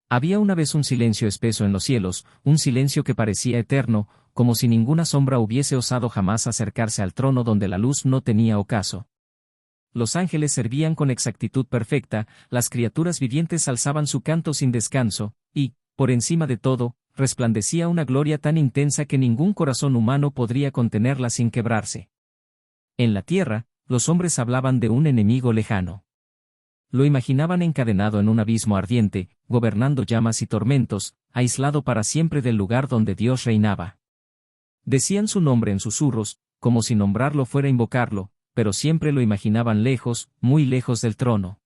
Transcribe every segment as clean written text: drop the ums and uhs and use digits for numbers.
Había una vez un silencio espeso en los cielos, un silencio que parecía eterno, como si ninguna sombra hubiese osado jamás acercarse al trono donde la luz no tenía ocaso. Los ángeles servían con exactitud perfecta, las criaturas vivientes alzaban su canto sin descanso, y, por encima de todo, resplandecía una gloria tan intensa que ningún corazón humano podría contenerla sin quebrarse. En la tierra, los hombres hablaban de un enemigo lejano. Lo imaginaban encadenado en un abismo ardiente, gobernando llamas y tormentos, aislado para siempre del lugar donde Dios reinaba. Decían su nombre en susurros, como si nombrarlo fuera invocarlo, pero siempre lo imaginaban lejos, muy lejos del trono.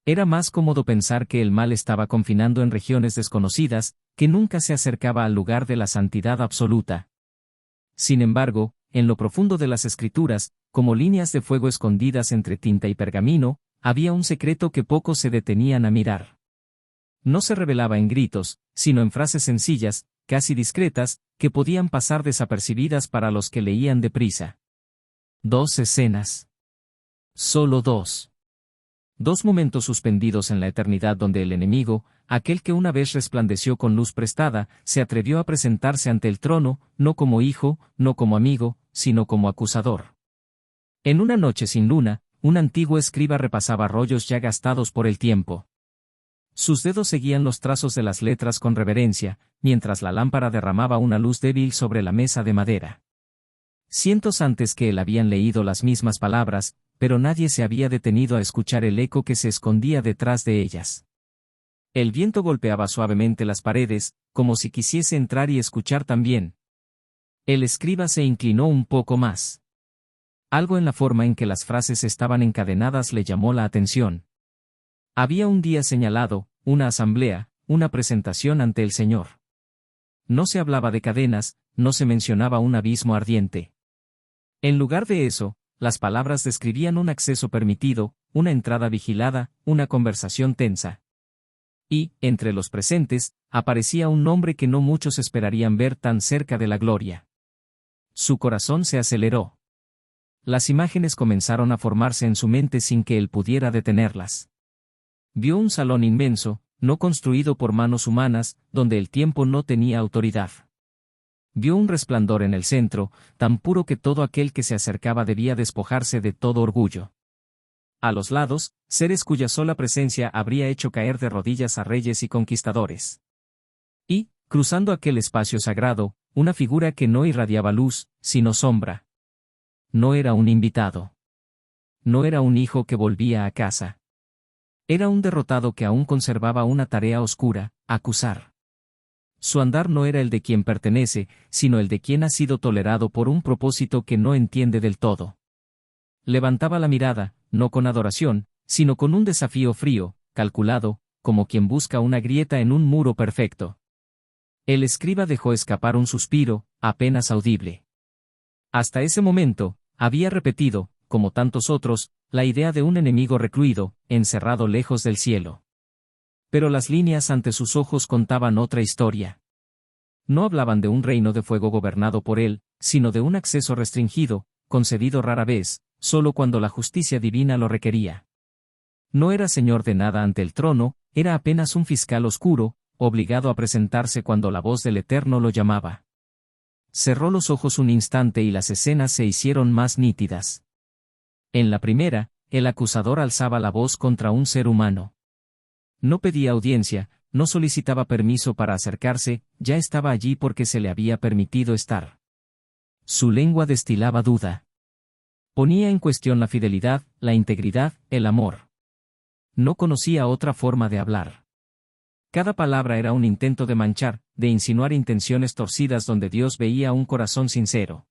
Era más cómodo pensar que el mal estaba confinando en regiones desconocidas, que nunca se acercaba al lugar de la santidad absoluta. Sin embargo, en lo profundo de las escrituras, como líneas de fuego escondidas entre tinta y pergamino, había un secreto que pocos se detenían a mirar. No se revelaba en gritos, sino en frases sencillas, casi discretas, que podían pasar desapercibidas para los que leían deprisa. 2 escenas. Solo 2. 2 momentos suspendidos en la eternidad donde el enemigo, aquel que una vez resplandeció con luz prestada, se atrevió a presentarse ante el trono, no como hijo, no como amigo, sino como acusador. En una noche sin luna, un antiguo escriba repasaba rollos ya gastados por el tiempo. Sus dedos seguían los trazos de las letras con reverencia, mientras la lámpara derramaba una luz débil sobre la mesa de madera. Cientos antes que él habían leído las mismas palabras, pero nadie se había detenido a escuchar el eco que se escondía detrás de ellas. El viento golpeaba suavemente las paredes, como si quisiese entrar y escuchar también. El escriba se inclinó un poco más. Algo en la forma en que las frases estaban encadenadas le llamó la atención. Había un día señalado, una asamblea, una presentación ante el Señor. No se hablaba de cadenas, no se mencionaba un abismo ardiente. En lugar de eso, las palabras describían un acceso permitido, una entrada vigilada, una conversación tensa. Y, entre los presentes, aparecía un nombre que no muchos esperarían ver tan cerca de la gloria. Su corazón se aceleró. Las imágenes comenzaron a formarse en su mente sin que él pudiera detenerlas. Vio un salón inmenso, no construido por manos humanas, donde el tiempo no tenía autoridad. Vio un resplandor en el centro, tan puro que todo aquel que se acercaba debía despojarse de todo orgullo. A los lados, seres cuya sola presencia habría hecho caer de rodillas a reyes y conquistadores. Y, cruzando aquel espacio sagrado, una figura que no irradiaba luz, sino sombra. No era un invitado. No era un hijo que volvía a casa. Era un derrotado que aún conservaba una tarea oscura, acusar. Su andar no era el de quien pertenece, sino el de quien ha sido tolerado por un propósito que no entiende del todo. Levantaba la mirada, no con adoración, sino con un desafío frío, calculado, como quien busca una grieta en un muro perfecto. El escriba dejó escapar un suspiro, apenas audible. Hasta ese momento, había repetido, como tantos otros, la idea de un enemigo recluido, encerrado lejos del cielo. Pero las líneas ante sus ojos contaban otra historia. No hablaban de un reino de fuego gobernado por él, sino de un acceso restringido, concedido rara vez, solo cuando la justicia divina lo requería. No era señor de nada ante el trono, era apenas un fiscal oscuro, obligado a presentarse cuando la voz del Eterno lo llamaba. Cerró los ojos un instante y las escenas se hicieron más nítidas. En la primera, el acusador alzaba la voz contra un ser humano. No pedía audiencia, no solicitaba permiso para acercarse, ya estaba allí porque se le había permitido estar. Su lengua destilaba duda. Ponía en cuestión la fidelidad, la integridad, el amor. No conocía otra forma de hablar. Cada palabra era un intento de manchar, de insinuar intenciones torcidas donde Dios veía un corazón sincero.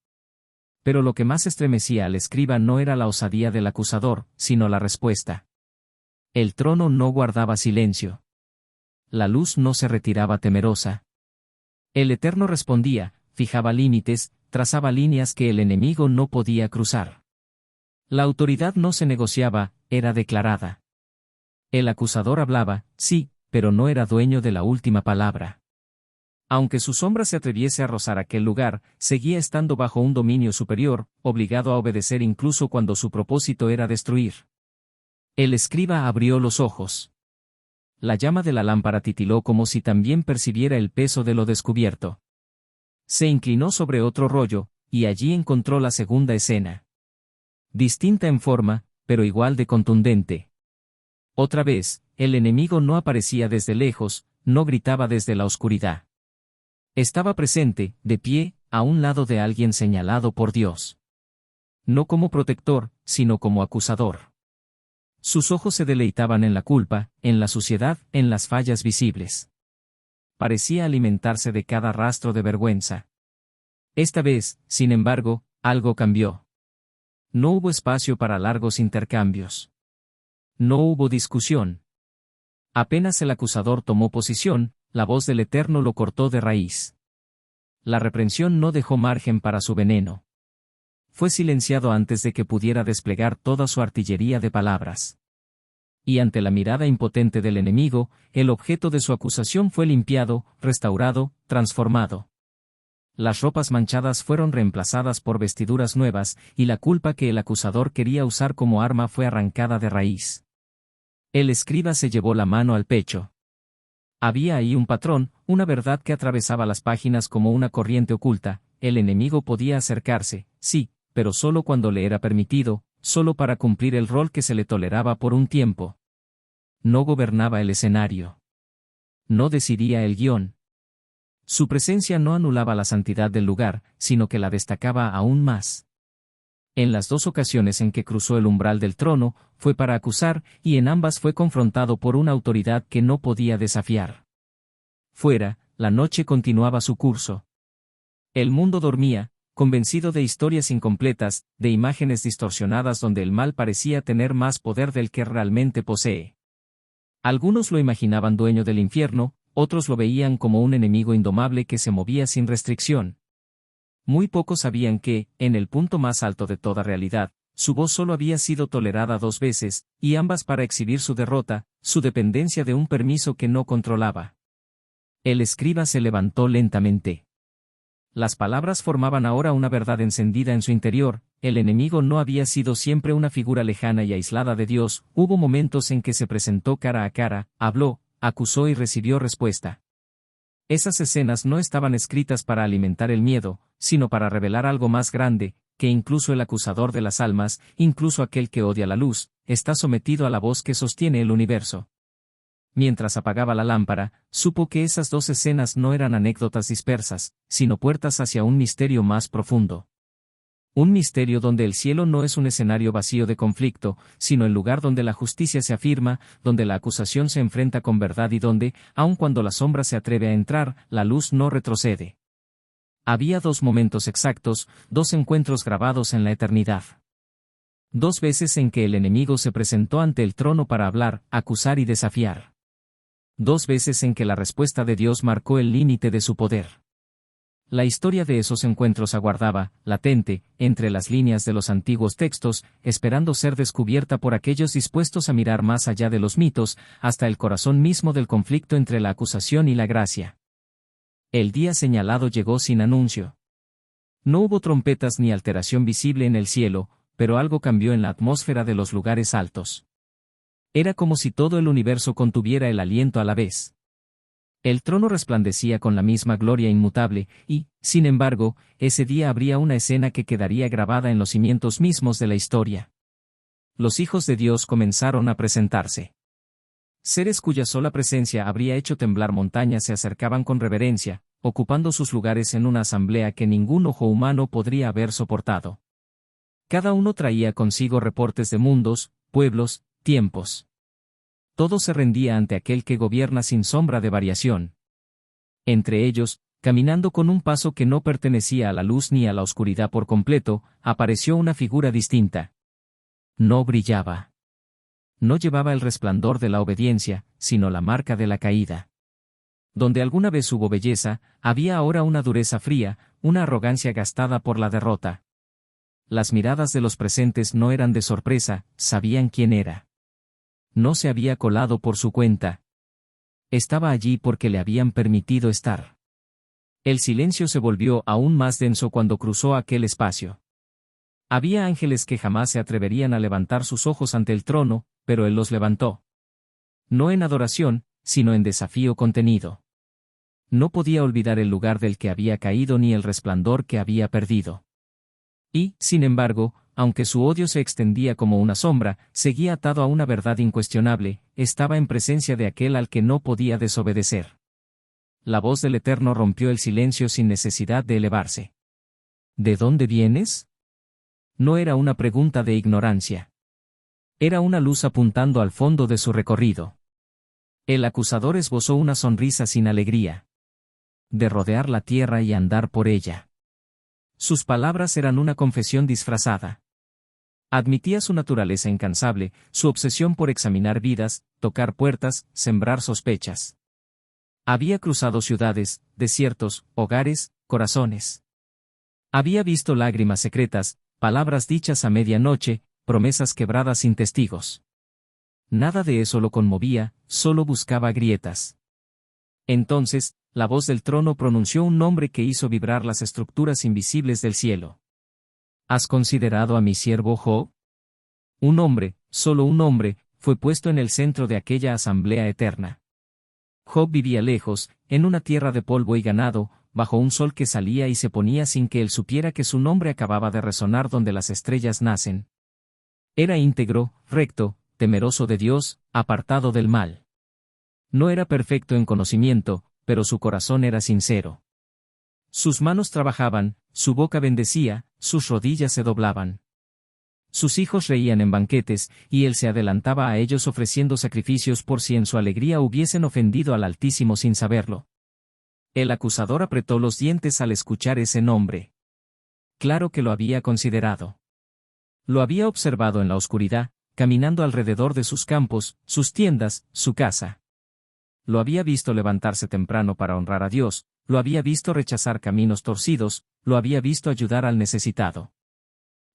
Pero lo que más estremecía al escriba no era la osadía del acusador, sino la respuesta. El trono no guardaba silencio. La luz no se retiraba temerosa. El Eterno respondía, fijaba límites, trazaba líneas que el enemigo no podía cruzar. La autoridad no se negociaba, era declarada. El acusador hablaba, sí, pero no era dueño de la última palabra. Aunque su sombra se atreviese a rozar aquel lugar, seguía estando bajo un dominio superior, obligado a obedecer incluso cuando su propósito era destruir. El escriba abrió los ojos. La llama de la lámpara titiló como si también percibiera el peso de lo descubierto. Se inclinó sobre otro rollo, y allí encontró la segunda escena. Distinta en forma, pero igual de contundente. Otra vez, el enemigo no aparecía desde lejos, no gritaba desde la oscuridad. Estaba presente, de pie, a un lado de alguien señalado por Dios. No como protector, sino como acusador. Sus ojos se deleitaban en la culpa, en la suciedad, en las fallas visibles. Parecía alimentarse de cada rastro de vergüenza. Esta vez, sin embargo, algo cambió. No hubo espacio para largos intercambios. No hubo discusión. Apenas el acusador tomó posición, la voz del Eterno lo cortó de raíz. La reprensión no dejó margen para su veneno. Fue silenciado antes de que pudiera desplegar toda su artillería de palabras. Y ante la mirada impotente del enemigo, el objeto de su acusación fue limpiado, restaurado, transformado. Las ropas manchadas fueron reemplazadas por vestiduras nuevas, y la culpa que el acusador quería usar como arma fue arrancada de raíz. El escriba se llevó la mano al pecho. Había ahí un patrón, una verdad que atravesaba las páginas como una corriente oculta. El enemigo podía acercarse, sí, pero solo cuando le era permitido, solo para cumplir el rol que se le toleraba por un tiempo. No gobernaba el escenario. No decidía el guión. Su presencia no anulaba la santidad del lugar, sino que la destacaba aún más. En las dos ocasiones en que cruzó el umbral del trono, fue para acusar, y en ambas fue confrontado por una autoridad que no podía desafiar. Fuera, la noche continuaba su curso. El mundo dormía, convencido de historias incompletas, de imágenes distorsionadas donde el mal parecía tener más poder del que realmente posee. Algunos lo imaginaban dueño del infierno, otros lo veían como un enemigo indomable que se movía sin restricción. Muy pocos sabían que, en el punto más alto de toda realidad, su voz solo había sido tolerada 2 veces, y ambas para exhibir su derrota, su dependencia de un permiso que no controlaba. El escriba se levantó lentamente. Las palabras formaban ahora una verdad encendida en su interior. El enemigo no había sido siempre una figura lejana y aislada de Dios, hubo momentos en que se presentó cara a cara, habló, acusó y recibió respuesta. Esas escenas no estaban escritas para alimentar el miedo, sino para revelar algo más grande, que incluso el acusador de las almas, incluso aquel que odia la luz, está sometido a la voz que sostiene el universo. Mientras apagaba la lámpara, supo que esas 2 escenas no eran anécdotas dispersas, sino puertas hacia un misterio más profundo. Un misterio donde el cielo no es un escenario vacío de conflicto, sino el lugar donde la justicia se afirma, donde la acusación se enfrenta con verdad y donde, aun cuando la sombra se atreve a entrar, la luz no retrocede. Había 2 momentos exactos, 2 encuentros grabados en la eternidad. 2 veces en que el enemigo se presentó ante el trono para hablar, acusar y desafiar. 2 veces en que la respuesta de Dios marcó el límite de su poder. La historia de esos encuentros aguardaba, latente, entre las líneas de los antiguos textos, esperando ser descubierta por aquellos dispuestos a mirar más allá de los mitos, hasta el corazón mismo del conflicto entre la acusación y la gracia. El día señalado llegó sin anuncio. No hubo trompetas ni alteración visible en el cielo, pero algo cambió en la atmósfera de los lugares altos. Era como si todo el universo contuviera el aliento a la vez. El trono resplandecía con la misma gloria inmutable, y, sin embargo, ese día habría una escena que quedaría grabada en los cimientos mismos de la historia. Los hijos de Dios comenzaron a presentarse. Seres cuya sola presencia habría hecho temblar montañas se acercaban con reverencia, ocupando sus lugares en una asamblea que ningún ojo humano podría haber soportado. Cada uno traía consigo reportes de mundos, pueblos, tiempos. Todo se rendía ante aquel que gobierna sin sombra de variación. Entre ellos, caminando con un paso que no pertenecía a la luz ni a la oscuridad por completo, apareció una figura distinta. No brillaba. No llevaba el resplandor de la obediencia, sino la marca de la caída. Donde alguna vez hubo belleza, había ahora una dureza fría, una arrogancia gastada por la derrota. Las miradas de los presentes no eran de sorpresa, sabían quién era. No se había colado por su cuenta. Estaba allí porque le habían permitido estar. El silencio se volvió aún más denso cuando cruzó aquel espacio. Había ángeles que jamás se atreverían a levantar sus ojos ante el trono, pero él los levantó. No en adoración, sino en desafío contenido. No podía olvidar el lugar del que había caído ni el resplandor que había perdido. Y, sin embargo, aunque su odio se extendía como una sombra, seguía atado a una verdad incuestionable, estaba en presencia de aquel al que no podía desobedecer. La voz del Eterno rompió el silencio sin necesidad de elevarse. ¿De dónde vienes? No era una pregunta de ignorancia. Era una luz apuntando al fondo de su recorrido. El acusador esbozó una sonrisa sin alegría. De rodear la tierra y andar por ella. Sus palabras eran una confesión disfrazada. Admitía su naturaleza incansable, su obsesión por examinar vidas, tocar puertas, sembrar sospechas. Había cruzado ciudades, desiertos, hogares, corazones. Había visto lágrimas secretas, palabras dichas a medianoche, promesas quebradas sin testigos. Nada de eso lo conmovía, solo buscaba grietas. Entonces, la voz del trono pronunció un nombre que hizo vibrar las estructuras invisibles del cielo. ¿Has considerado a mi siervo Job? Un hombre, solo un hombre, fue puesto en el centro de aquella asamblea eterna. Job vivía lejos, en una tierra de polvo y ganado, bajo un sol que salía y se ponía sin que él supiera que su nombre acababa de resonar donde las estrellas nacen. Era íntegro, recto, temeroso de Dios, apartado del mal. No era perfecto en conocimiento, pero su corazón era sincero. Sus manos trabajaban, su boca bendecía, sus rodillas se doblaban. Sus hijos reían en banquetes, y él se adelantaba a ellos ofreciendo sacrificios por si en su alegría hubiesen ofendido al Altísimo sin saberlo. El acusador apretó los dientes al escuchar ese nombre. Claro que lo había considerado. Lo había observado en la oscuridad, caminando alrededor de sus campos, sus tiendas, su casa. Lo había visto levantarse temprano para honrar a Dios, lo había visto rechazar caminos torcidos, lo había visto ayudar al necesitado.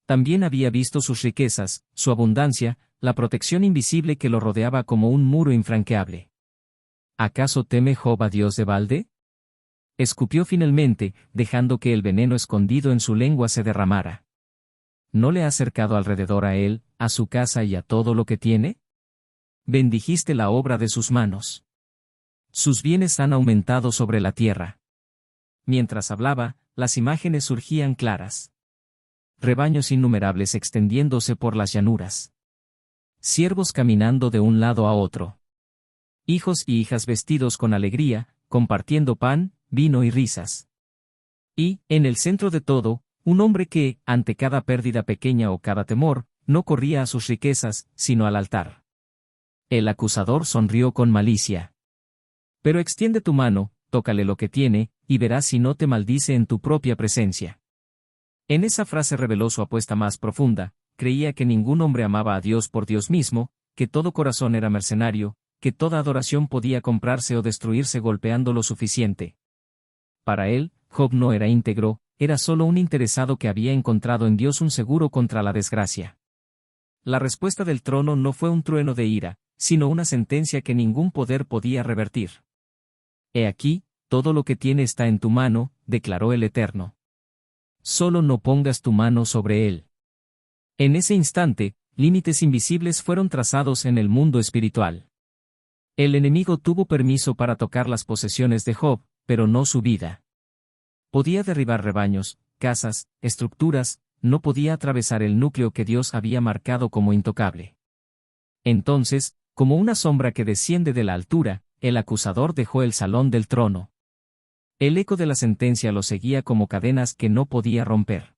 También había visto sus riquezas, su abundancia, la protección invisible que lo rodeaba como un muro infranqueable. ¿Acaso teme Job a Dios de balde? Escupió finalmente, dejando que el veneno escondido en su lengua se derramara. ¿No le has cercado alrededor a él, a su casa y a todo lo que tiene? Bendijiste la obra de sus manos. Sus bienes han aumentado sobre la tierra. Mientras hablaba, las imágenes surgían claras. Rebaños innumerables extendiéndose por las llanuras. Siervos caminando de un lado a otro. Hijos y hijas vestidos con alegría, compartiendo pan, vino y risas. Y, en el centro de todo, un hombre que, ante cada pérdida pequeña o cada temor, no corría a sus riquezas, sino al altar. El acusador sonrió con malicia. Pero extiende tu mano, tócale lo que tiene, y verás si no te maldice en tu propia presencia. En esa frase reveló su apuesta más profunda, creía que ningún hombre amaba a Dios por Dios mismo, que todo corazón era mercenario, que toda adoración podía comprarse o destruirse golpeando lo suficiente. Para él, Job no era íntegro, era solo un interesado que había encontrado en Dios un seguro contra la desgracia. La respuesta del trono no fue un trueno de ira, sino una sentencia que ningún poder podía revertir. He aquí, todo lo que tiene está en tu mano, declaró el Eterno. Solo no pongas tu mano sobre él. En ese instante, límites invisibles fueron trazados en el mundo espiritual. El enemigo tuvo permiso para tocar las posesiones de Job, pero no su vida. Podía derribar rebaños, casas, estructuras, no podía atravesar el núcleo que Dios había marcado como intocable. Entonces, como una sombra que desciende de la altura, el acusador dejó el salón del trono. El eco de la sentencia lo seguía como cadenas que no podía romper.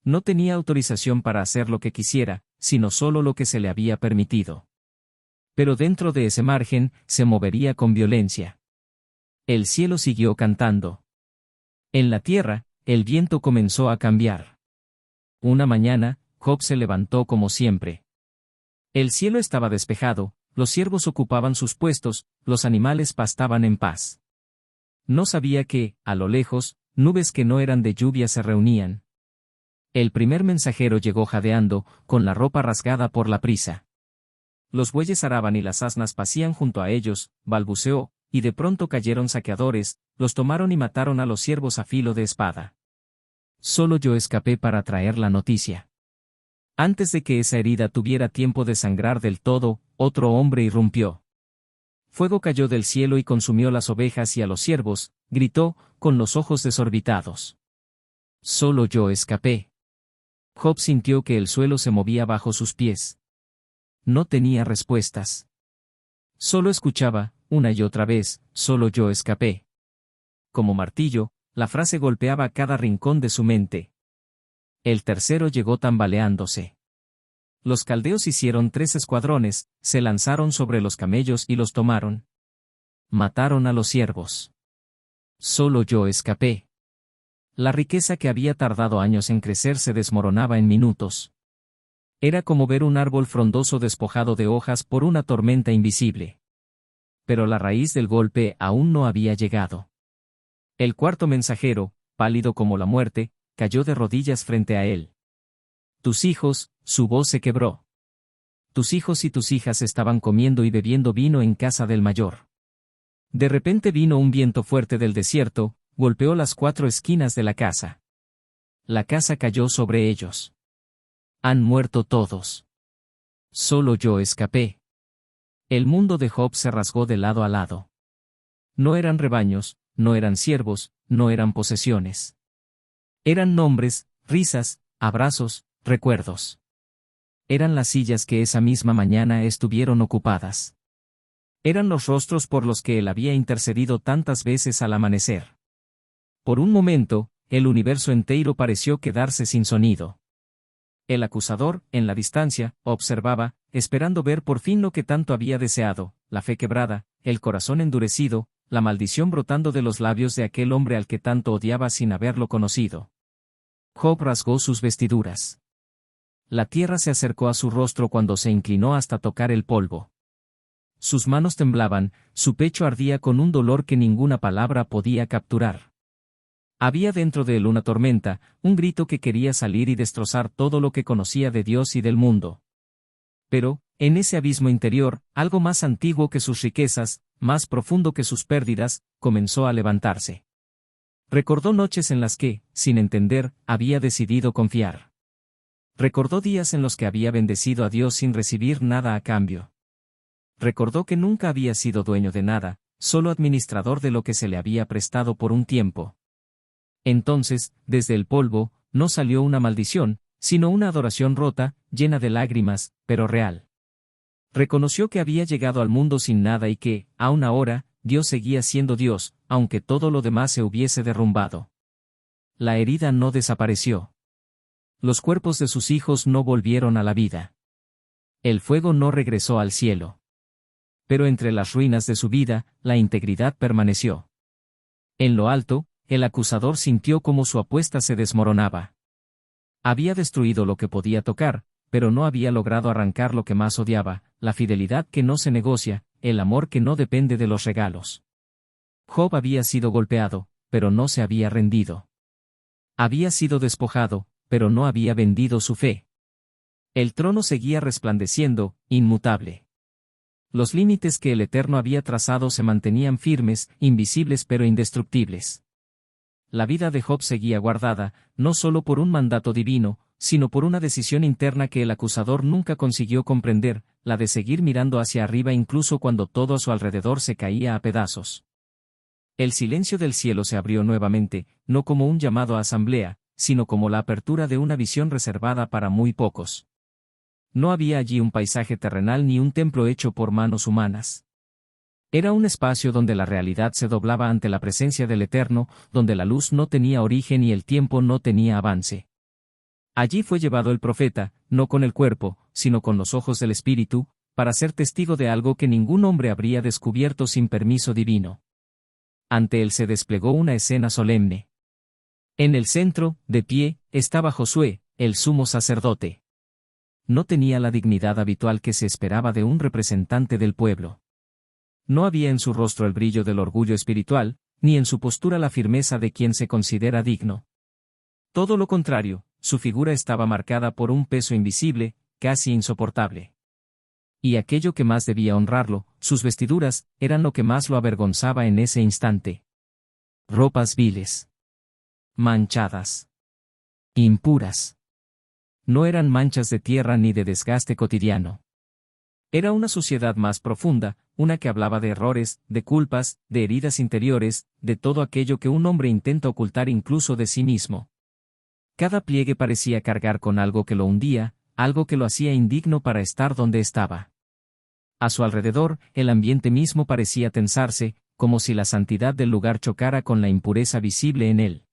No tenía autorización para hacer lo que quisiera, sino solo lo que se le había permitido. Pero dentro de ese margen, se movería con violencia. El cielo siguió cantando. En la tierra, el viento comenzó a cambiar. Una mañana, Job se levantó como siempre. El cielo estaba despejado, los ciervos ocupaban sus puestos, los animales pastaban en paz. No sabía que, a lo lejos, nubes que no eran de lluvia se reunían. El primer mensajero llegó jadeando, con la ropa rasgada por la prisa. Los bueyes araban y las asnas pacían junto a ellos, balbuceó, y de pronto cayeron saqueadores, los tomaron y mataron a los siervos a filo de espada. Solo yo escapé para traer la noticia. Antes de que esa herida tuviera tiempo de sangrar del todo, otro hombre irrumpió. Fuego cayó del cielo y consumió las ovejas y a los siervos, gritó, con los ojos desorbitados. Solo yo escapé. Job sintió que el suelo se movía bajo sus pies. No tenía respuestas. Solo escuchaba, una y otra vez, solo yo escapé. Como martillo, la frase golpeaba cada rincón de su mente. El tercero llegó tambaleándose. Los caldeos hicieron 3 escuadrones, se lanzaron sobre los camellos y los tomaron. Mataron a los siervos. Solo yo escapé. La riqueza que había tardado años en crecer se desmoronaba en minutos. Era como ver un árbol frondoso despojado de hojas por una tormenta invisible. Pero la raíz del golpe aún no había llegado. El cuarto mensajero, pálido como la muerte, cayó de rodillas frente a él. Tus hijos, su voz se quebró. Tus hijos y tus hijas estaban comiendo y bebiendo vino en casa del mayor. De repente vino un viento fuerte del desierto, golpeó las 4 esquinas de la casa. La casa cayó sobre ellos. Han muerto todos. Solo yo escapé. El mundo de Job se rasgó de lado a lado. No eran rebaños, no eran siervos, no eran posesiones. Eran nombres, risas, abrazos, recuerdos. Eran las sillas que esa misma mañana estuvieron ocupadas. Eran los rostros por los que él había intercedido tantas veces al amanecer. Por un momento, el universo entero pareció quedarse sin sonido. El acusador, en la distancia, observaba, esperando ver por fin lo que tanto había deseado, la fe quebrada, el corazón endurecido, la maldición brotando de los labios de aquel hombre al que tanto odiaba sin haberlo conocido. Job rasgó sus vestiduras. La tierra se acercó a su rostro cuando se inclinó hasta tocar el polvo. Sus manos temblaban, su pecho ardía con un dolor que ninguna palabra podía capturar. Había dentro de él una tormenta, un grito que quería salir y destrozar todo lo que conocía de Dios y del mundo. Pero, en ese abismo interior, algo más antiguo que sus riquezas, más profundo que sus pérdidas, comenzó a levantarse. Recordó noches en las que, sin entender, había decidido confiar. Recordó días en los que había bendecido a Dios sin recibir nada a cambio. Recordó que nunca había sido dueño de nada, solo administrador de lo que se le había prestado por un tiempo. Entonces, desde el polvo, no salió una maldición, sino una adoración rota, llena de lágrimas, pero real. Reconoció que había llegado al mundo sin nada y que, aún ahora, Dios seguía siendo Dios, aunque todo lo demás se hubiese derrumbado. La herida no desapareció. Los cuerpos de sus hijos no volvieron a la vida. El fuego no regresó al cielo. Pero entre las ruinas de su vida, la integridad permaneció. En lo alto, el acusador sintió cómo su apuesta se desmoronaba. Había destruido lo que podía tocar, pero no había logrado arrancar lo que más odiaba, la fidelidad que no se negocia, el amor que no depende de los regalos. Job había sido golpeado, pero no se había rendido. Había sido despojado, pero no había vendido su fe. El trono seguía resplandeciendo, inmutable. Los límites que el Eterno había trazado se mantenían firmes, invisibles pero indestructibles. La vida de Job seguía guardada, no solo por un mandato divino, sino por una decisión interna que el acusador nunca consiguió comprender, la de seguir mirando hacia arriba incluso cuando todo a su alrededor se caía a pedazos. El silencio del cielo se abrió nuevamente, no como un llamado a asamblea, sino como la apertura de una visión reservada para muy pocos. No había allí un paisaje terrenal ni un templo hecho por manos humanas. Era un espacio donde la realidad se doblaba ante la presencia del Eterno, donde la luz no tenía origen y el tiempo no tenía avance. Allí fue llevado el profeta, no con el cuerpo, sino con los ojos del Espíritu, para ser testigo de algo que ningún hombre habría descubierto sin permiso divino. Ante él se desplegó una escena solemne. En el centro, de pie, estaba Josué, el sumo sacerdote. No tenía la dignidad habitual que se esperaba de un representante del pueblo. No había en su rostro el brillo del orgullo espiritual, ni en su postura la firmeza de quien se considera digno. Todo lo contrario, su figura estaba marcada por un peso invisible, casi insoportable. Y aquello que más debía honrarlo, sus vestiduras, eran lo que más lo avergonzaba en ese instante. Ropas viles. Manchadas. Impuras. No eran manchas de tierra ni de desgaste cotidiano. Era una suciedad más profunda, una que hablaba de errores, de culpas, de heridas interiores, de todo aquello que un hombre intenta ocultar incluso de sí mismo. Cada pliegue parecía cargar con algo que lo hundía, algo que lo hacía indigno para estar donde estaba. A su alrededor, el ambiente mismo parecía tensarse, como si la santidad del lugar chocara con la impureza visible en él.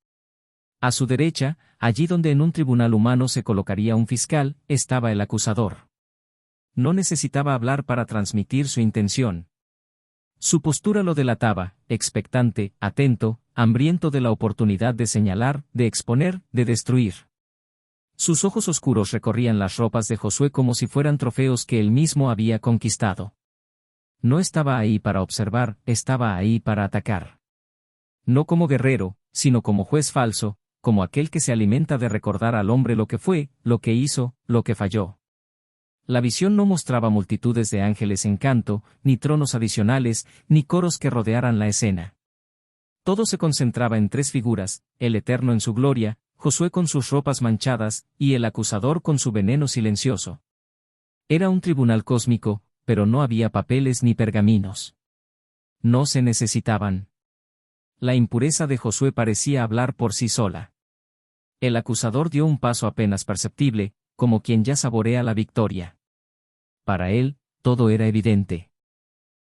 A su derecha, allí donde en un tribunal humano se colocaría un fiscal, estaba el acusador. No necesitaba hablar para transmitir su intención. Su postura lo delataba, expectante, atento, hambriento de la oportunidad de señalar, de exponer, de destruir. Sus ojos oscuros recorrían las ropas de Josué como si fueran trofeos que él mismo había conquistado. No estaba ahí para observar, estaba ahí para atacar. No como guerrero, sino como juez falso, como aquel que se alimenta de recordar al hombre lo que fue, lo que hizo, lo que falló. La visión no mostraba multitudes de ángeles en canto, ni tronos adicionales, ni coros que rodearan la escena. Todo se concentraba en tres figuras, el Eterno en su gloria, Josué con sus ropas manchadas, y el acusador con su veneno silencioso. Era un tribunal cósmico, pero no había papeles ni pergaminos. No se necesitaban. La impureza de Josué parecía hablar por sí sola. El acusador dio un paso apenas perceptible, como quien ya saborea la victoria. Para él, todo era evidente.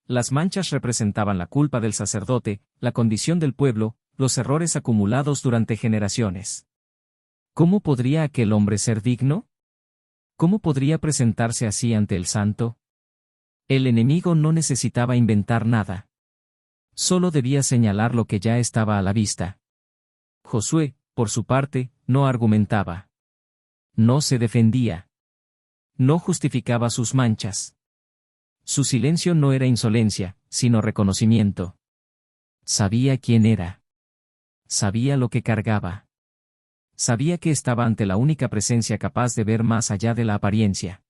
Las manchas representaban la culpa del sacerdote, la condición del pueblo, los errores acumulados durante generaciones. ¿Cómo podría aquel hombre ser digno? ¿Cómo podría presentarse así ante el santo? El enemigo no necesitaba inventar nada. Solo debía señalar lo que ya estaba a la vista. Josué, por su parte, no argumentaba. No se defendía. No justificaba sus manchas. Su silencio no era insolencia, sino reconocimiento. Sabía quién era. Sabía lo que cargaba. Sabía que estaba ante la única presencia capaz de ver más allá de la apariencia.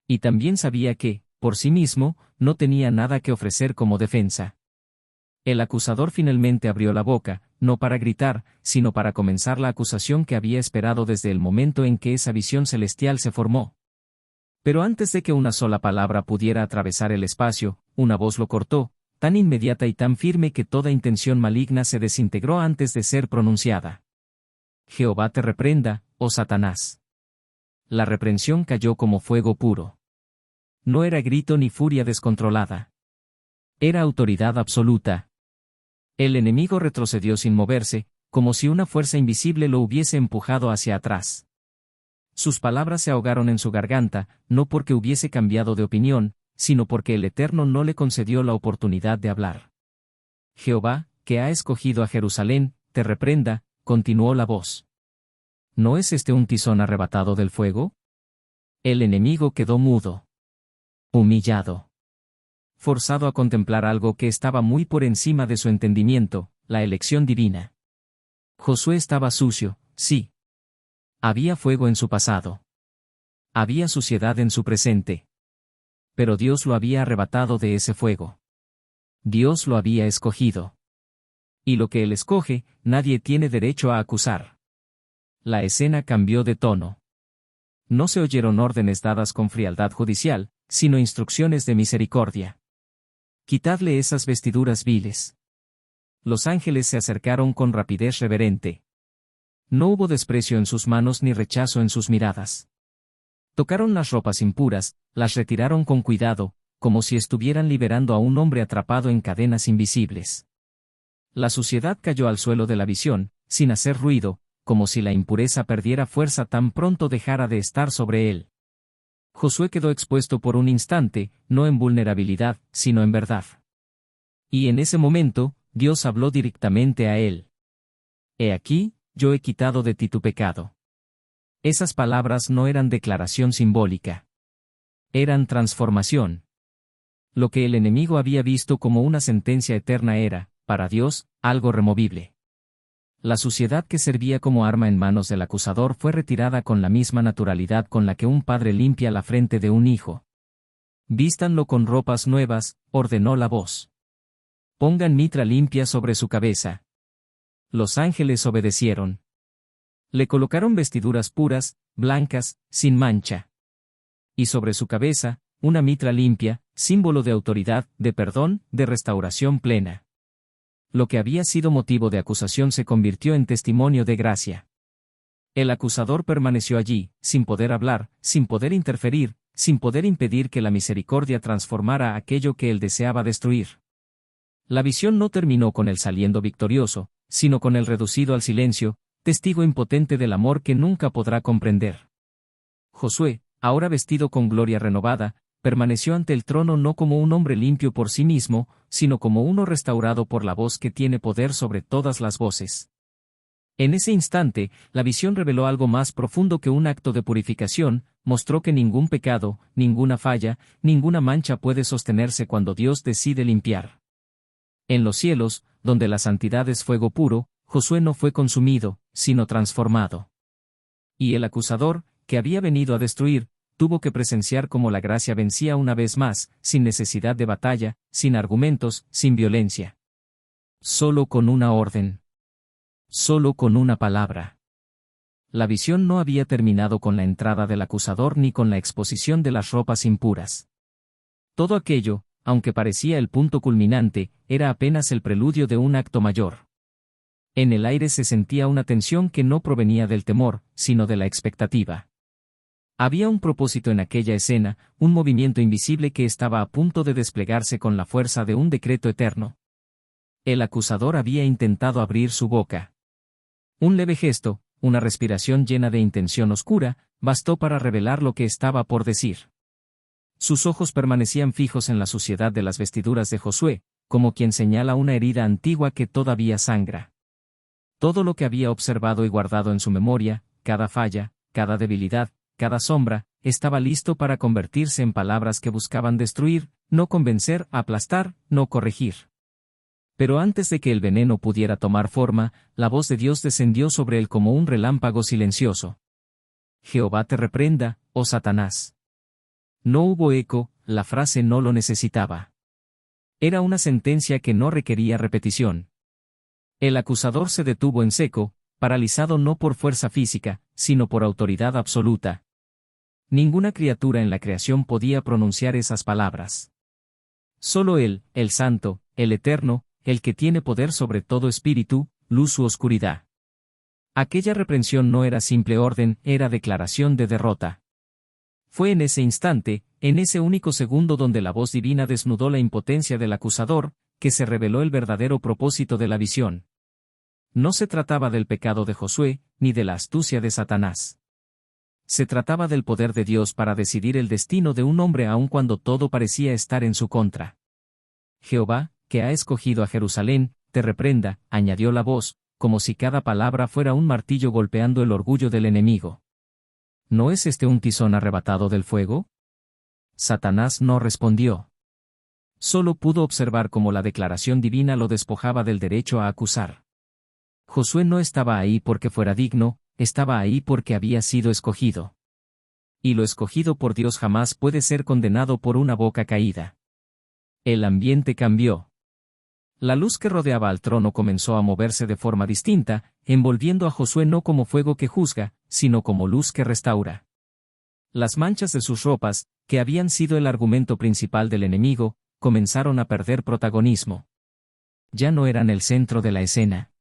Y también sabía que, por sí mismo, no tenía nada que ofrecer como defensa. El acusador finalmente abrió la boca, no para gritar, sino para comenzar la acusación que había esperado desde el momento en que esa visión celestial se formó. Pero antes de que una sola palabra pudiera atravesar el espacio, una voz lo cortó, tan inmediata y tan firme que toda intención maligna se desintegró antes de ser pronunciada. Jehová te reprenda, oh Satanás. La reprensión cayó como fuego puro. No era grito ni furia descontrolada. Era autoridad absoluta. El enemigo retrocedió sin moverse, como si una fuerza invisible lo hubiese empujado hacia atrás. Sus palabras se ahogaron en su garganta, no porque hubiese cambiado de opinión, sino porque el Eterno no le concedió la oportunidad de hablar. Jehová, que ha escogido a Jerusalén, te reprenda, continuó la voz. ¿No es este un tizón arrebatado del fuego? El enemigo quedó mudo. Humillado. Forzado a contemplar algo que estaba muy por encima de su entendimiento, la elección divina. Josué estaba sucio, sí. Había fuego en su pasado. Había suciedad en su presente. Pero Dios lo había arrebatado de ese fuego. Dios lo había escogido. Y lo que Él escoge, nadie tiene derecho a acusar. La escena cambió de tono. No se oyeron órdenes dadas con frialdad judicial, sino instrucciones de misericordia. Quitadle esas vestiduras viles. Los ángeles se acercaron con rapidez reverente. No hubo desprecio en sus manos ni rechazo en sus miradas. Tocaron las ropas impuras, las retiraron con cuidado, como si estuvieran liberando a un hombre atrapado en cadenas invisibles. La suciedad cayó al suelo de la visión, sin hacer ruido, como si la impureza perdiera fuerza tan pronto dejara de estar sobre él. Josué quedó expuesto por un instante, no en vulnerabilidad, sino en verdad. Y en ese momento, Dios habló directamente a él. He aquí, yo he quitado de ti tu pecado. Esas palabras no eran declaración simbólica. Eran transformación. Lo que el enemigo había visto como una sentencia eterna era, para Dios, algo removible. La suciedad que servía como arma en manos del acusador fue retirada con la misma naturalidad con la que un padre limpia la frente de un hijo. Vístanlo con ropas nuevas, ordenó la voz. Pongan mitra limpia sobre su cabeza. Los ángeles obedecieron. Le colocaron vestiduras puras, blancas, sin mancha. Y sobre su cabeza, una mitra limpia, símbolo de autoridad, de perdón, de restauración plena. Lo que había sido motivo de acusación se convirtió en testimonio de gracia. El acusador permaneció allí, sin poder hablar, sin poder interferir, sin poder impedir que la misericordia transformara aquello que él deseaba destruir. La visión no terminó con él saliendo victorioso, sino con él reducido al silencio, testigo impotente del amor que nunca podrá comprender. Josué, ahora vestido con gloria renovada, permaneció ante el trono no como un hombre limpio por sí mismo, sino como uno restaurado por la voz que tiene poder sobre todas las voces. En ese instante, la visión reveló algo más profundo que un acto de purificación, mostró que ningún pecado, ninguna falla, ninguna mancha puede sostenerse cuando Dios decide limpiar. En los cielos, donde la santidad es fuego puro, Josué no fue consumido, sino transformado. Y el acusador, que había venido a destruir, tuvo que presenciar cómo la gracia vencía una vez más, sin necesidad de batalla, sin argumentos, sin violencia. Solo con una orden. Solo con una palabra. La visión no había terminado con la entrada del acusador ni con la exposición de las ropas impuras. Todo aquello, aunque parecía el punto culminante, era apenas el preludio de un acto mayor. En el aire se sentía una tensión que no provenía del temor, sino de la expectativa. Había un propósito en aquella escena, un movimiento invisible que estaba a punto de desplegarse con la fuerza de un decreto eterno. El acusador había intentado abrir su boca. Un leve gesto, una respiración llena de intención oscura, bastó para revelar lo que estaba por decir. Sus ojos permanecían fijos en la suciedad de las vestiduras de Josué, como quien señala una herida antigua que todavía sangra. Todo lo que había observado y guardado en su memoria, cada falla, cada debilidad, cada sombra, estaba listo para convertirse en palabras que buscaban destruir, no convencer, aplastar, no corregir. Pero antes de que el veneno pudiera tomar forma, la voz de Dios descendió sobre él como un relámpago silencioso. Jehová te reprenda, oh Satanás. No hubo eco, la frase no lo necesitaba. Era una sentencia que no requería repetición. El acusador se detuvo en seco, paralizado no por fuerza física, sino por autoridad absoluta. Ninguna criatura en la creación podía pronunciar esas palabras. Solo Él, el Santo, el Eterno, el que tiene poder sobre todo espíritu, luz u oscuridad. Aquella reprensión no era simple orden, era declaración de derrota. Fue en ese instante, en ese único segundo donde la voz divina desnudó la impotencia del acusador, que se reveló el verdadero propósito de la visión. No se trataba del pecado de Josué, ni de la astucia de Satanás. Se trataba del poder de Dios para decidir el destino de un hombre aun cuando todo parecía estar en su contra. Jehová, que ha escogido a Jerusalén, te reprenda, añadió la voz, como si cada palabra fuera un martillo golpeando el orgullo del enemigo. ¿No es este un tizón arrebatado del fuego? Satanás no respondió. Solo pudo observar cómo la declaración divina lo despojaba del derecho a acusar. Josué no estaba ahí porque fuera digno, estaba ahí porque había sido escogido. Y lo escogido por Dios jamás puede ser condenado por una boca caída. El ambiente cambió. La luz que rodeaba al trono comenzó a moverse de forma distinta, envolviendo a Josué no como fuego que juzga, sino como luz que restaura. Las manchas de sus ropas, que habían sido el argumento principal del enemigo, comenzaron a perder protagonismo. Ya no eran el centro de la escena.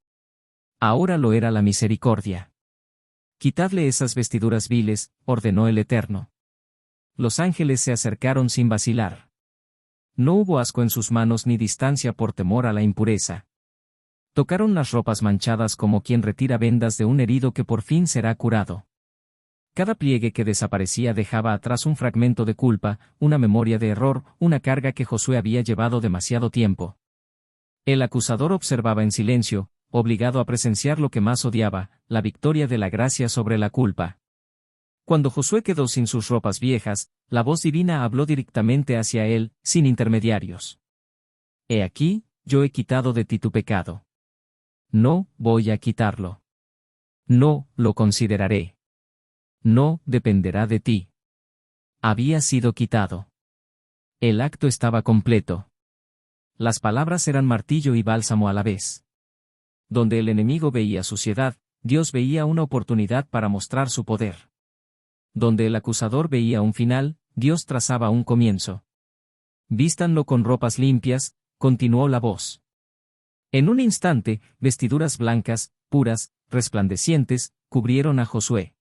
Ahora lo era la misericordia. Quitadle esas vestiduras viles, ordenó el Eterno. Los ángeles se acercaron sin vacilar. No hubo asco en sus manos ni distancia por temor a la impureza. Tocaron las ropas manchadas como quien retira vendas de un herido que por fin será curado. Cada pliegue que desaparecía dejaba atrás un fragmento de culpa, una memoria de error, una carga que Josué había llevado demasiado tiempo. El acusador observaba en silencio, obligado a presenciar lo que más odiaba, la victoria de la gracia sobre la culpa. Cuando Josué quedó sin sus ropas viejas, la voz divina habló directamente hacia él, sin intermediarios. He aquí, yo he quitado de ti tu pecado. No, voy a quitarlo. No, lo consideraré. No, dependerá de ti. Había sido quitado. El acto estaba completo. Las palabras eran martillo y bálsamo a la vez. Donde el enemigo veía suciedad, Dios veía una oportunidad para mostrar su poder. Donde el acusador veía un final, Dios trazaba un comienzo. Vístanlo con ropas limpias, continuó la voz. En un instante, vestiduras blancas, puras, resplandecientes, cubrieron a Josué.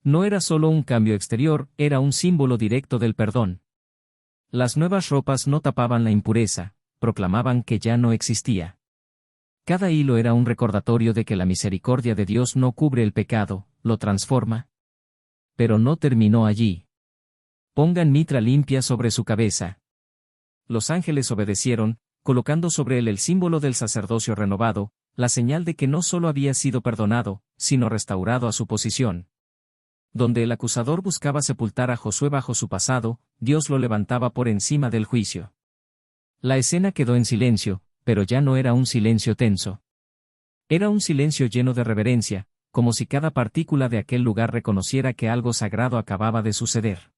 No era solo un cambio exterior, era un símbolo directo del perdón. Las nuevas ropas no tapaban la impureza, proclamaban que ya no existía. Cada hilo era un recordatorio de que la misericordia de Dios no cubre el pecado, lo transforma. Pero no terminó allí. Pongan mitra limpia sobre su cabeza. Los ángeles obedecieron, colocando sobre él el símbolo del sacerdocio renovado, la señal de que no solo había sido perdonado, sino restaurado a su posición. Donde el acusador buscaba sepultar a Josué bajo su pasado, Dios lo levantaba por encima del juicio. La escena quedó en silencio, pero ya no era un silencio tenso. Era un silencio lleno de reverencia, como si cada partícula de aquel lugar reconociera que algo sagrado acababa de suceder.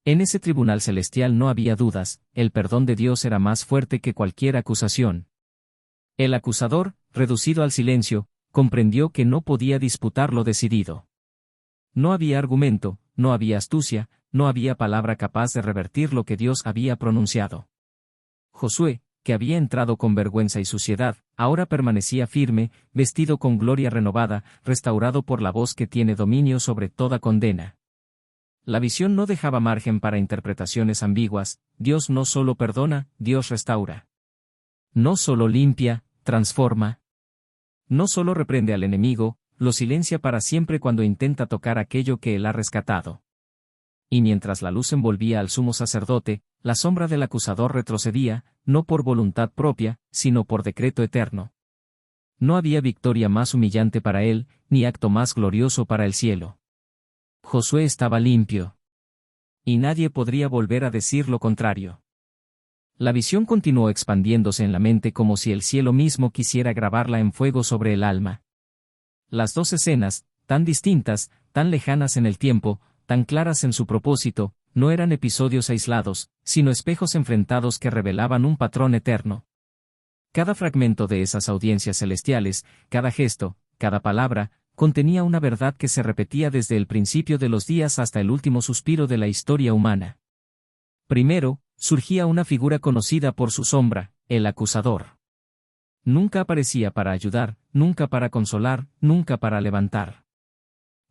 En ese tribunal celestial no había dudas, el perdón de Dios era más fuerte que cualquier acusación. El acusador, reducido al silencio, comprendió que no podía disputar lo decidido. No había argumento, no había astucia, no había palabra capaz de revertir lo que Dios había pronunciado. Josué, que había entrado con vergüenza y suciedad, ahora permanecía firme, vestido con gloria renovada, restaurado por la voz que tiene dominio sobre toda condena. La visión no dejaba margen para interpretaciones ambiguas, Dios no solo perdona, Dios restaura. No solo limpia, transforma. No solo reprende al enemigo, lo silencia para siempre cuando intenta tocar aquello que él ha rescatado. Y mientras la luz envolvía al sumo sacerdote, la sombra del acusador retrocedía, no por voluntad propia, sino por decreto eterno. No había victoria más humillante para él, ni acto más glorioso para el cielo. Josué estaba limpio. Y nadie podría volver a decir lo contrario. La visión continuó expandiéndose en la mente como si el cielo mismo quisiera grabarla en fuego sobre el alma. Las dos escenas, tan distintas, tan lejanas en el tiempo, tan claras en su propósito, no eran episodios aislados, sino espejos enfrentados que revelaban un patrón eterno. Cada fragmento de esas audiencias celestiales, cada gesto, cada palabra, contenía una verdad que se repetía desde el principio de los días hasta el último suspiro de la historia humana. Primero, surgía una figura conocida por su sombra, el acusador. Nunca aparecía para ayudar, nunca para consolar, nunca para levantar.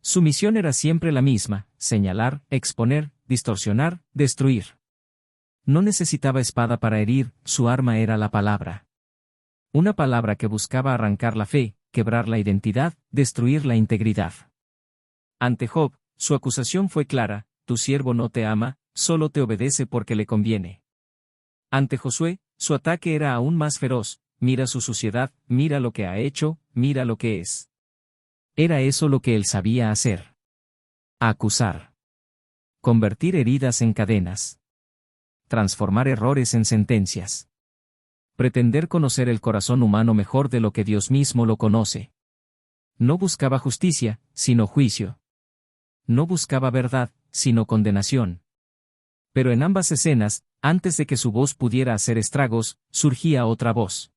Su misión era siempre la misma: señalar, exponer, distorsionar, destruir. No necesitaba espada para herir, su arma era la palabra. Una palabra que buscaba arrancar la fe, quebrar la identidad, destruir la integridad. Ante Job, su acusación fue clara: tu siervo no te ama, solo te obedece porque le conviene. Ante Josué, su ataque era aún más feroz: mira su suciedad, mira lo que ha hecho, mira lo que es. Era eso lo que él sabía hacer. Acusar. Convertir heridas en cadenas. Transformar errores en sentencias. Pretender conocer el corazón humano mejor de lo que Dios mismo lo conoce. No buscaba justicia, sino juicio. No buscaba verdad, sino condenación. Pero en ambas escenas, antes de que su voz pudiera hacer estragos, surgía otra voz.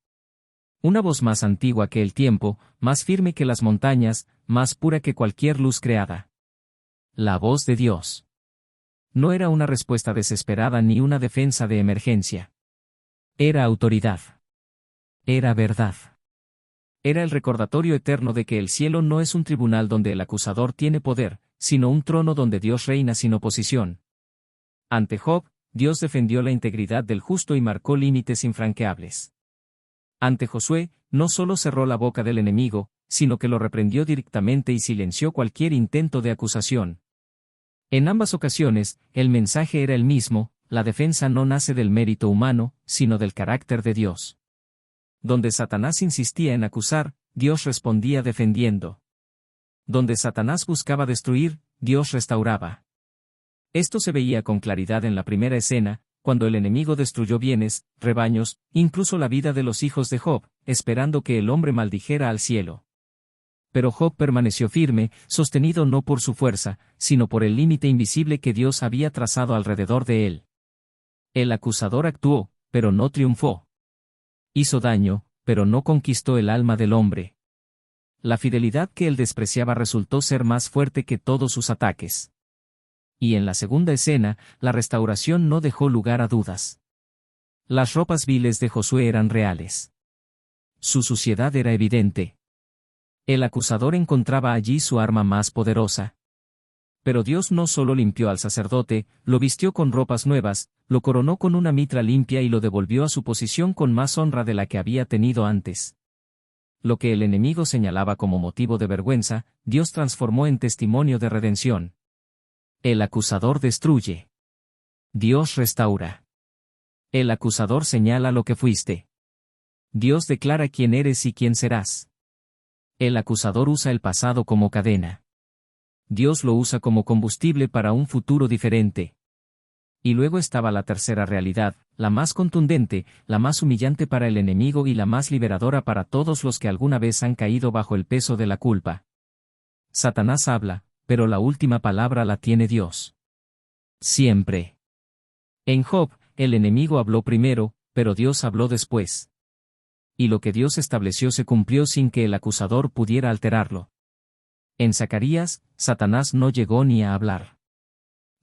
Una voz más antigua que el tiempo, más firme que las montañas, más pura que cualquier luz creada. La voz de Dios. No era una respuesta desesperada ni una defensa de emergencia. Era autoridad. Era verdad. Era el recordatorio eterno de que el cielo no es un tribunal donde el acusador tiene poder, sino un trono donde Dios reina sin oposición. Ante Job, Dios defendió la integridad del justo y marcó límites infranqueables. Ante Josué, no solo cerró la boca del enemigo, sino que lo reprendió directamente y silenció cualquier intento de acusación. En ambas ocasiones, el mensaje era el mismo: la defensa no nace del mérito humano, sino del carácter de Dios. Donde Satanás insistía en acusar, Dios respondía defendiendo. Donde Satanás buscaba destruir, Dios restauraba. Esto se veía con claridad en la primera escena, cuando el enemigo destruyó bienes, rebaños, incluso la vida de los hijos de Job, esperando que el hombre maldijera al cielo. Pero Job permaneció firme, sostenido no por su fuerza, sino por el límite invisible que Dios había trazado alrededor de él. El acusador actuó, pero no triunfó. Hizo daño, pero no conquistó el alma del hombre. La fidelidad que él despreciaba resultó ser más fuerte que todos sus ataques. Y en la segunda escena, la restauración no dejó lugar a dudas. Las ropas viles de Josué eran reales. Su suciedad era evidente. El acusador encontraba allí su arma más poderosa. Pero Dios no solo limpió al sacerdote, lo vistió con ropas nuevas, lo coronó con una mitra limpia y lo devolvió a su posición con más honra de la que había tenido antes. Lo que el enemigo señalaba como motivo de vergüenza, Dios transformó en testimonio de redención. El acusador destruye. Dios restaura. El acusador señala lo que fuiste. Dios declara quién eres y quién serás. El acusador usa el pasado como cadena. Dios lo usa como combustible para un futuro diferente. Y luego estaba la tercera realidad, la más contundente, la más humillante para el enemigo y la más liberadora para todos los que alguna vez han caído bajo el peso de la culpa. Satanás habla, pero la última palabra la tiene Dios. Siempre. En Job, el enemigo habló primero, pero Dios habló después. Y lo que Dios estableció se cumplió sin que el acusador pudiera alterarlo. En Zacarías, Satanás no llegó ni a hablar.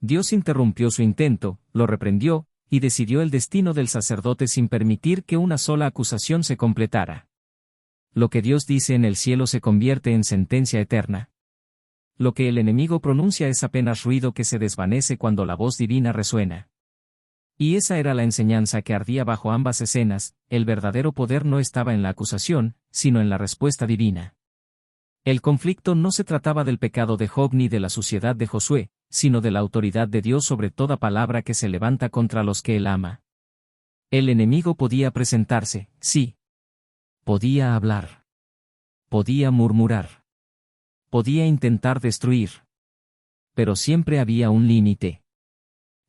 Dios interrumpió su intento, lo reprendió, y decidió el destino del sacerdote sin permitir que una sola acusación se completara. Lo que Dios dice en el cielo se convierte en sentencia eterna. Lo que el enemigo pronuncia es apenas ruido que se desvanece cuando la voz divina resuena. Y esa era la enseñanza que ardía bajo ambas escenas, el verdadero poder no estaba en la acusación, sino en la respuesta divina. El conflicto no se trataba del pecado de Job ni de la suciedad de Josué, sino de la autoridad de Dios sobre toda palabra que se levanta contra los que él ama. El enemigo podía presentarse, sí. Podía hablar. Podía murmurar. Podía intentar destruir. Pero siempre había un límite.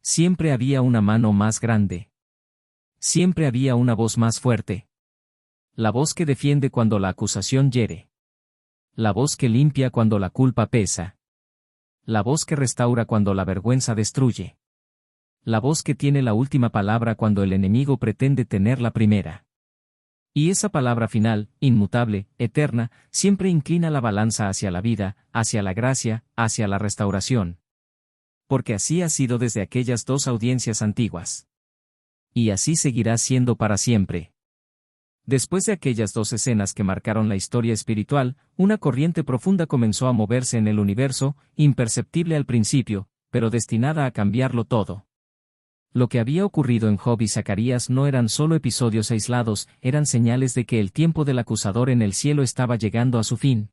Siempre había una mano más grande. Siempre había una voz más fuerte. La voz que defiende cuando la acusación hiere. La voz que limpia cuando la culpa pesa. La voz que restaura cuando la vergüenza destruye. La voz que tiene la última palabra cuando el enemigo pretende tener la primera. Y esa palabra final, inmutable, eterna, siempre inclina la balanza hacia la vida, hacia la gracia, hacia la restauración. Porque así ha sido desde aquellas dos audiencias antiguas. Y así seguirá siendo para siempre. Después de aquellas dos escenas que marcaron la historia espiritual, una corriente profunda comenzó a moverse en el universo, imperceptible al principio, pero destinada a cambiarlo todo. Lo que había ocurrido en Job y Zacarías no eran solo episodios aislados, eran señales de que el tiempo del acusador en el cielo estaba llegando a su fin.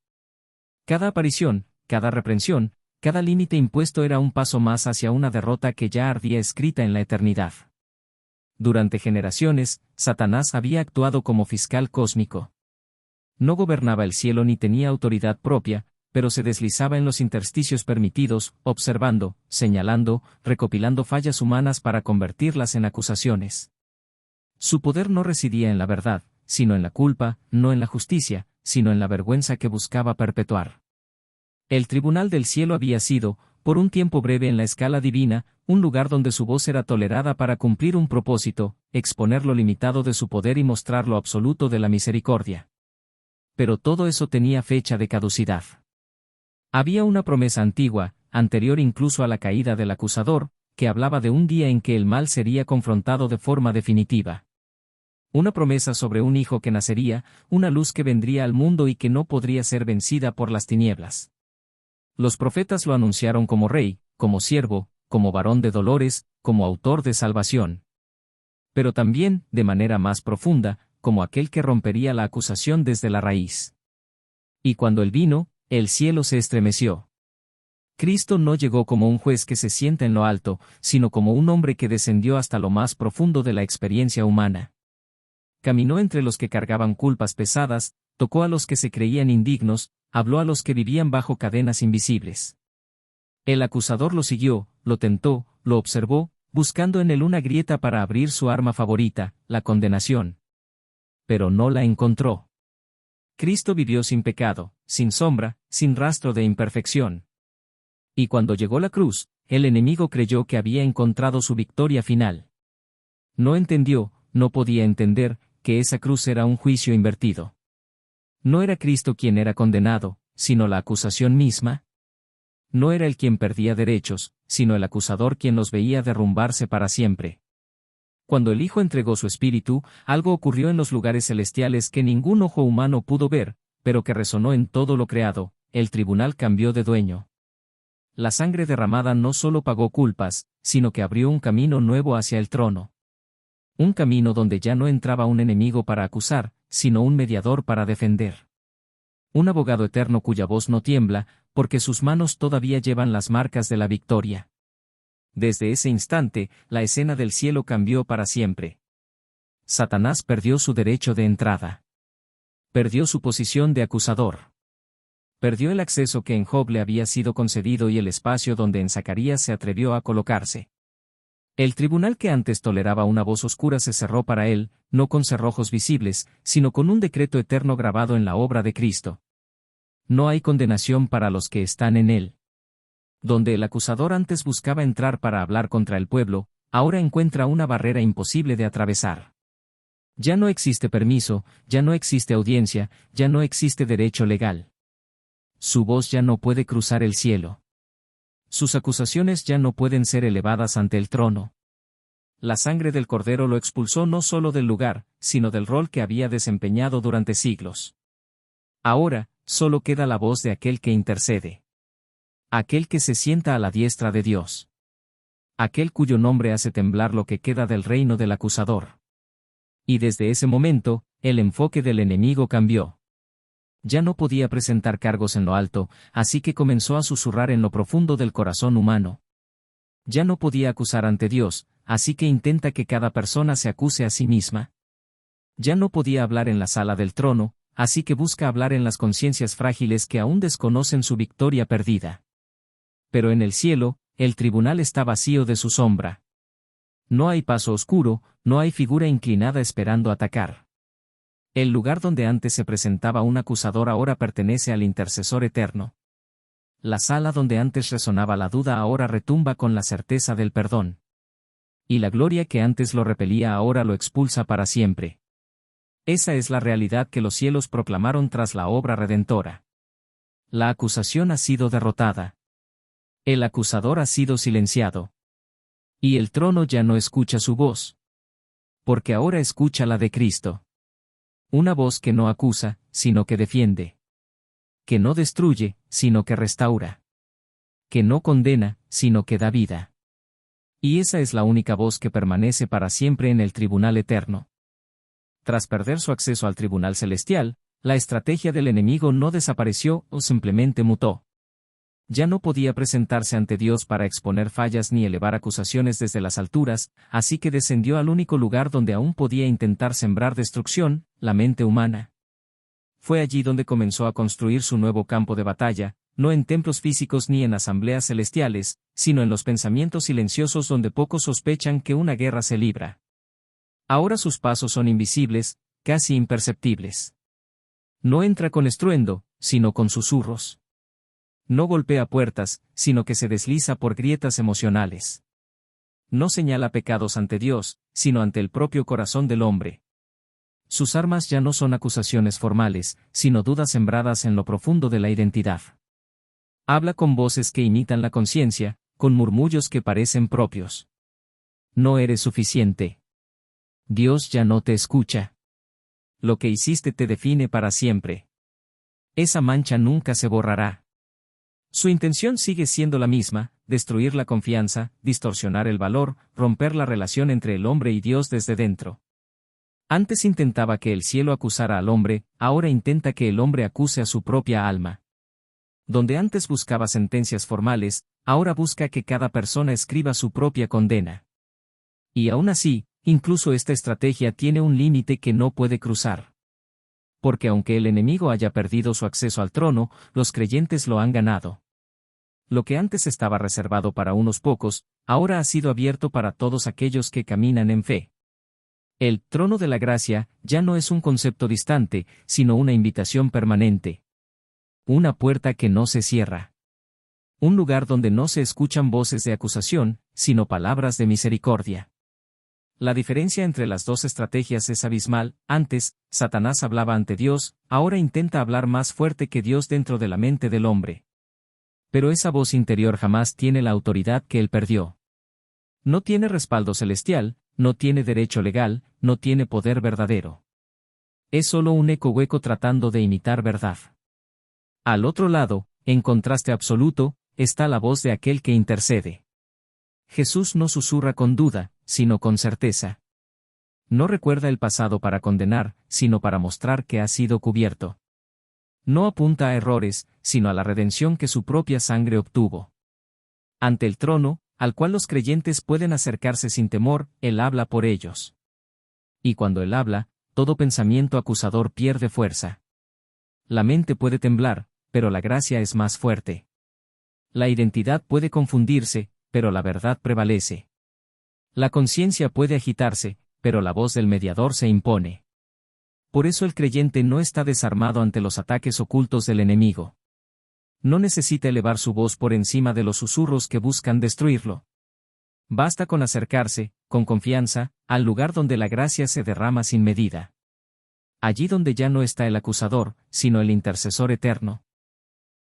Cada aparición, cada reprensión, cada límite impuesto era un paso más hacia una derrota que ya ardía escrita en la eternidad. Durante generaciones, Satanás había actuado como fiscal cósmico. No gobernaba el cielo ni tenía autoridad propia, pero se deslizaba en los intersticios permitidos, observando, señalando, recopilando fallas humanas para convertirlas en acusaciones. Su poder no residía en la verdad, sino en la culpa, no en la justicia, sino en la vergüenza que buscaba perpetuar. El tribunal del cielo había sido, por un tiempo breve en la escala divina, un lugar donde su voz era tolerada para cumplir un propósito, exponer lo limitado de su poder y mostrar lo absoluto de la misericordia. Pero todo eso tenía fecha de caducidad. Había una promesa antigua, anterior incluso a la caída del acusador, que hablaba de un día en que el mal sería confrontado de forma definitiva. Una promesa sobre un hijo que nacería, una luz que vendría al mundo y que no podría ser vencida por las tinieblas. Los profetas lo anunciaron como rey, como siervo, como varón de dolores, como autor de salvación. Pero también, de manera más profunda, como aquel que rompería la acusación desde la raíz. Y cuando él vino, el cielo se estremeció. Cristo no llegó como un juez que se sienta en lo alto, sino como un hombre que descendió hasta lo más profundo de la experiencia humana. Caminó entre los que cargaban culpas pesadas, tocó a los que se creían indignos, habló a los que vivían bajo cadenas invisibles. El acusador lo siguió, lo tentó, lo observó, buscando en él una grieta para abrir su arma favorita, la condenación. Pero no la encontró. Cristo vivió sin pecado, sin sombra, sin rastro de imperfección. Y cuando llegó la cruz, el enemigo creyó que había encontrado su victoria final. No entendió, no podía entender, que esa cruz era un juicio invertido. No era Cristo quien era condenado, sino la acusación misma. no era el quien perdía derechos, sino el acusador quien los veía derrumbarse para siempre. Cuando el Hijo entregó su espíritu, algo ocurrió en los lugares celestiales que ningún ojo humano pudo ver, pero que resonó en todo lo creado. El tribunal cambió de dueño. La sangre derramada no solo pagó culpas, sino que abrió un camino nuevo hacia el trono. Un camino donde ya no entraba un enemigo para acusar, sino un mediador para defender. Un abogado eterno cuya voz no tiembla, porque sus manos todavía llevan las marcas de la victoria. Desde ese instante, la escena del cielo cambió para siempre. Satanás perdió su derecho de entrada. Perdió su posición de acusador. Perdió el acceso que en Job le había sido concedido y el espacio donde en Zacarías se atrevió a colocarse. El tribunal que antes toleraba una voz oscura se cerró para él, no con cerrojos visibles, sino con un decreto eterno grabado en la obra de Cristo. No hay condenación para los que están en él. Donde el acusador antes buscaba entrar para hablar contra el pueblo, ahora encuentra una barrera imposible de atravesar. Ya no existe permiso, ya no existe audiencia, ya no existe derecho legal. Su voz ya no puede cruzar el cielo. Sus acusaciones ya no pueden ser elevadas ante el trono. La sangre del Cordero lo expulsó no solo del lugar, sino del rol que había desempeñado durante siglos. Ahora, solo queda la voz de aquel que intercede. Aquel que se sienta a la diestra de Dios. Aquel cuyo nombre hace temblar lo que queda del reino del acusador. Y desde ese momento, el enfoque del enemigo cambió. Ya no podía presentar cargos en lo alto, así que comenzó a susurrar en lo profundo del corazón humano. Ya no podía acusar ante Dios, así que intenta que cada persona se acuse a sí misma. Ya no podía hablar en la sala del trono, así que busca hablar en las conciencias frágiles que aún desconocen su victoria perdida. Pero en el cielo, el tribunal está vacío de su sombra. No hay paso oscuro, no hay figura inclinada esperando atacar. El lugar donde antes se presentaba un acusador ahora pertenece al intercesor eterno. La sala donde antes resonaba la duda ahora retumba con la certeza del perdón. Y la gloria que antes lo repelía ahora lo expulsa para siempre. Esa es la realidad que los cielos proclamaron tras la obra redentora. La acusación ha sido derrotada. El acusador ha sido silenciado. Y el trono ya no escucha su voz. Porque ahora escucha la de Cristo. Una voz que no acusa, sino que defiende. Que no destruye, sino que restaura. Que no condena, sino que da vida. Y esa es la única voz que permanece para siempre en el tribunal eterno. Tras perder su acceso al tribunal celestial, la estrategia del enemigo no desapareció o simplemente mutó. Ya no podía presentarse ante Dios para exponer fallas ni elevar acusaciones desde las alturas, así que descendió al único lugar donde aún podía intentar sembrar destrucción, la mente humana. Fue allí donde comenzó a construir su nuevo campo de batalla, no en templos físicos ni en asambleas celestiales, sino en los pensamientos silenciosos donde pocos sospechan que una guerra se libra. Ahora sus pasos son invisibles, casi imperceptibles. No entra con estruendo, sino con susurros. No golpea puertas, sino que se desliza por grietas emocionales. No señala pecados ante Dios, sino ante el propio corazón del hombre. Sus armas ya no son acusaciones formales, sino dudas sembradas en lo profundo de la identidad. Habla con voces que imitan la conciencia, con murmullos que parecen propios. No eres suficiente. Dios ya no te escucha. Lo que hiciste te define para siempre. Esa mancha nunca se borrará. Su intención sigue siendo la misma, destruir la confianza, distorsionar el valor, romper la relación entre el hombre y Dios desde dentro. Antes intentaba que el cielo acusara al hombre, ahora intenta que el hombre acuse a su propia alma. Donde antes buscaba sentencias formales, ahora busca que cada persona escriba su propia condena. Y aún así, incluso esta estrategia tiene un límite que no puede cruzar. Porque aunque el enemigo haya perdido su acceso al trono, los creyentes lo han ganado. Lo que antes estaba reservado para unos pocos, ahora ha sido abierto para todos aquellos que caminan en fe. El trono de la gracia ya no es un concepto distante, sino una invitación permanente. Una puerta que no se cierra. Un lugar donde no se escuchan voces de acusación, sino palabras de misericordia. La diferencia entre las dos estrategias es abismal. Antes, Satanás hablaba ante Dios, ahora intenta hablar más fuerte que Dios dentro de la mente del hombre. Pero esa voz interior jamás tiene la autoridad que él perdió. No tiene respaldo celestial, no tiene derecho legal, no tiene poder verdadero. Es solo un eco hueco tratando de imitar verdad. Al otro lado, en contraste absoluto, está la voz de aquel que intercede. Jesús no susurra con duda, sino con certeza. No recuerda el pasado para condenar, sino para mostrar que ha sido cubierto. No apunta a errores, sino a la redención que su propia sangre obtuvo. Ante el trono, al cual los creyentes pueden acercarse sin temor, Él habla por ellos. Y cuando Él habla, todo pensamiento acusador pierde fuerza. La mente puede temblar, pero la gracia es más fuerte. La identidad puede confundirse, pero la verdad prevalece. La conciencia puede agitarse, pero la voz del mediador se impone. Por eso el creyente no está desarmado ante los ataques ocultos del enemigo. No necesita elevar su voz por encima de los susurros que buscan destruirlo. Basta con acercarse, con confianza, al lugar donde la gracia se derrama sin medida. Allí donde ya no está el acusador, sino el intercesor eterno.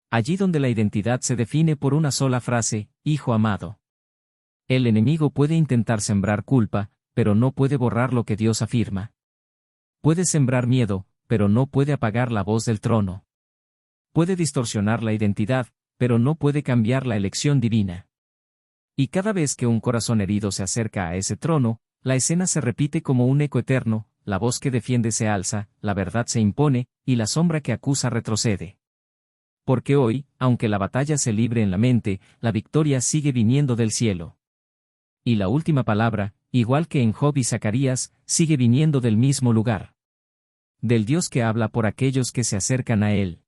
Allí donde la identidad se define por una sola frase, Hijo amado. El enemigo puede intentar sembrar culpa, pero no puede borrar lo que Dios afirma. Puede sembrar miedo, pero no puede apagar la voz del trono. Puede distorsionar la identidad, pero no puede cambiar la elección divina. Y cada vez que un corazón herido se acerca a ese trono, la escena se repite como un eco eterno, la voz que defiende se alza, la verdad se impone, y la sombra que acusa retrocede. Porque hoy, aunque la batalla se libre en la mente, la victoria sigue viniendo del cielo. Y la última palabra, igual que en Job y Zacarías, sigue viniendo del mismo lugar. Del Dios que habla por aquellos que se acercan a Él.